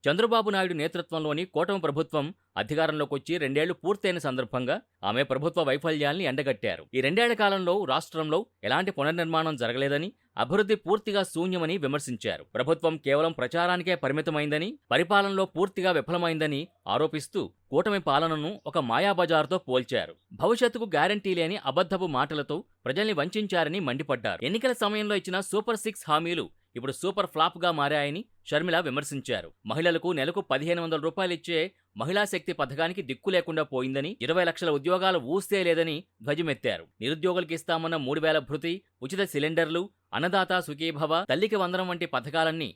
చంద్రబాబు నాయుడు నేతృత్వంలోని కూటమి ప్రభుత్వం అధికారంలోకొచ్చి 2 ఏళ్లు పూర్తయిన సందర్భంగా ఆమె ప్రభుత్వ వైఫల్యాల్ని ఎండగట్టారు. ఈ 2 ఏళ్ల కాలంలో రాష్ట్రంలో ఎలాంటి పునర్నిర్మాణం జరగలేదని, అభివృద్ధి పూర్తిగా శూన్యమని విమర్శించారు. ప్రభుత్వం కేవలం ప్రచారానికే పరిమితమైందని, పరిపాలనలో పూర్తిగా విఫలమైందని ఆరోపిస్తూ కూటమి పాలనను ఒక మాయాబజార్తో పోల్చారు. భవిష్యత్తుకు గ్యారంటీ లేని అబద్ధపు మాటలతో ప్రజల్ని వంచారని మండిపడ్డారు. ఎన్నికల సమయంలో ఇచ్చిన సూపర్ 6 హామీలు ఇప్పుడు సూపర్ ఫ్లాప్ గా మారాయని షర్మిల విమర్శించారు. మహిళలకు నెలకు 1500 రూపాయలిచ్చే మహిళా శక్తి పథకానికి దిక్కు లేకుండా పోయిందని, 20 లక్షల ఉద్యోగాలు ఊస్తే లేదని ధ్వజమెత్తారు. నిరుద్యోగులకు ఇస్తామన్న 3000 భృతి, ఉచిత సిలిండర్లు, అన్నదాత సుఖీభవ, తల్లికి వందనం వంటి పథకాలన్నీ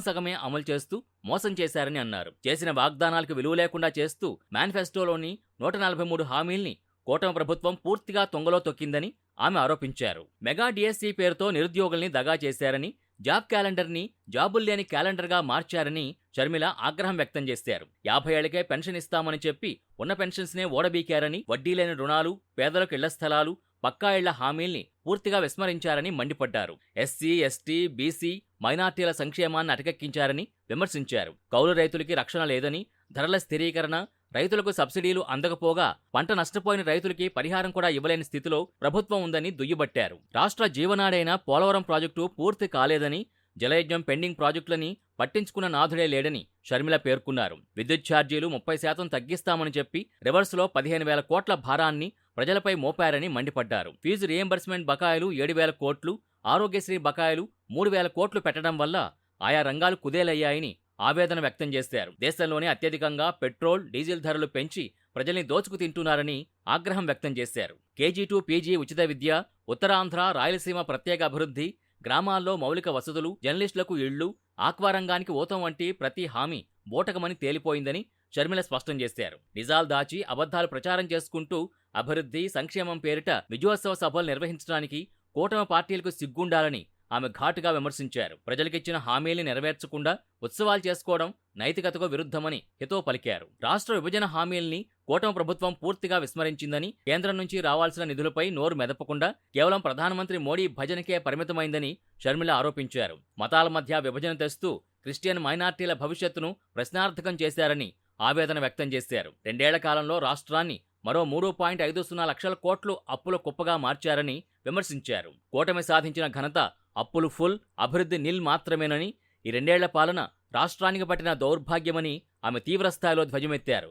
సగమే అమలు చేస్తూ మోసం చేశారని అన్నారు. చేసిన వాగ్దానాలకు విలువ లేకుండా చేస్తూ మేనిఫెస్టోలోని 143 హామీల్ని కూటమి ప్రభుత్వం పూర్తిగా తొంగలో తొక్కిందని ఆమె ఆరోపించారు. మెగా డిఎస్సీ పేరుతో నిరుద్యోగుల్ని దగా చేశారని, జాబ్ క్యాలెండర్ని జాబుల్లేని క్యాలెండర్గా మార్చారని షర్మిల ఆగ్రహం వ్యక్తం చేశారు. 50 ఏళ్లకే పెన్షన్ ఇస్తామని చెప్పి ఉన్న పెన్షన్స్నే ఓడబీకారని, వడ్డీ లేని రుణాలు, పేదలకు ఇళ్ల స్థలాలు, పక్కా ఇళ్ల హామీల్ని పూర్తిగా విస్మరించారని మండిపడ్డారు. ఎస్సీ, ఎస్టీ, బీసీ, మైనార్టీల సంక్షేమాన్ని అటకెక్కించారని విమర్శించారు. కౌలు రైతులకి రక్షణ లేదని, ధరల స్థిరీకరణ, రైతులకు సబ్సిడీలు అందకపోగా పంట నష్టపోయిన రైతులకి పరిహారం కూడా ఇవ్వలేని స్థితిలో ప్రభుత్వం ఉందని దుయ్యబట్టారు. రాష్ట్ర జీవనాడైన పోలవరం ప్రాజెక్టు పూర్తి కాలేదని, జలయజ్ఞం పెండింగ్ ప్రాజెక్టులని పట్టించుకున్న నాథుడే లేడని షర్మిల పేర్కొన్నారు. విద్యుత్ ఛార్జీలు 30% తగ్గిస్తామని చెప్పి రివర్స్లో 15,000 కోట్ల భారాన్ని ప్రజలపై మోపారని మండిపడ్డారు. ఫీజు రియంబర్స్మెంట్ బకాయిలు 7,000 కోట్లు, ఆరోగ్యశ్రీ బకాయిలు 3,000 కోట్లు పెట్టడం వల్ల ఆయా రంగాలు కుదేలయ్యాయని ఆవేదన వ్యక్తం చేశారు. దేశంలోనే అత్యధికంగా పెట్రోల్, డీజిల్ ధరలు పెంచి ప్రజల్ని దోచుకు తింటున్నారని ఆగ్రహం వ్యక్తం చేశారు. కేజీ టు పీజీ ఉచిత విద్య, ఉత్తరాంధ్ర, రాయలసీమ ప్రత్యేక అభివృద్ధి, గ్రామాల్లో మౌలిక వసతులు, జర్నలిస్టులకు ఇళ్లు, ఆక్వా రంగానికి ఊతం వంటి ప్రతి హామీ బోటకమని తేలిపోయిందని షర్మిల స్పష్టం చేశారు. నిజాలు దాచి అబద్ధాలు ప్రచారం చేసుకుంటూ అభివృద్ధి, సంక్షేమం పేరిట విజయోత్సవ సభలు నిర్వహించడానికి కూటమి పార్టీలకు సిగ్గుండాలని ఆమె ఘాటుగా విమర్శించారు. ప్రజలకిచ్చిన హామీల్ని నెరవేర్చకుండా ఉత్సవాలు చేసుకోవడం నైతికతకు విరుద్ధమని హితవు పలికారు. రాష్ట్ర విభజన హామీల్ని కూటమి ప్రభుత్వం పూర్తిగా విస్మరించిందని, కేంద్రం నుంచి రావాల్సిన నిధులపై నోరు మెదపకుండా కేవలం ప్రధానమంత్రి మోడీ భజనకే పరిమితమైందని షర్మిల ఆరోపించారు. మతాల మధ్య విభజన తెస్తూ క్రిస్టియన్ మైనార్టీల భవిష్యత్తును ప్రశ్నార్థకం చేశారని ఆవేదన వ్యక్తం చేశారు. 2 ఏళ్ల కాలంలో రాష్ట్రాన్ని మరో 3.50 లక్షల కోట్లు అప్పుల కుప్పగా మార్చారని విమర్శించారు. కూటమి సాధించిన ఘనత అప్పులు ఫుల్, అభివృద్ధి నిల్ మాత్రమేనని, ఈ 2 ఏళ్ల పాలన రాష్ట్రానికి పట్టిన దౌర్భాగ్యమని ఆమె తీవ్రస్థాయిలో ధ్వజమెత్తారు.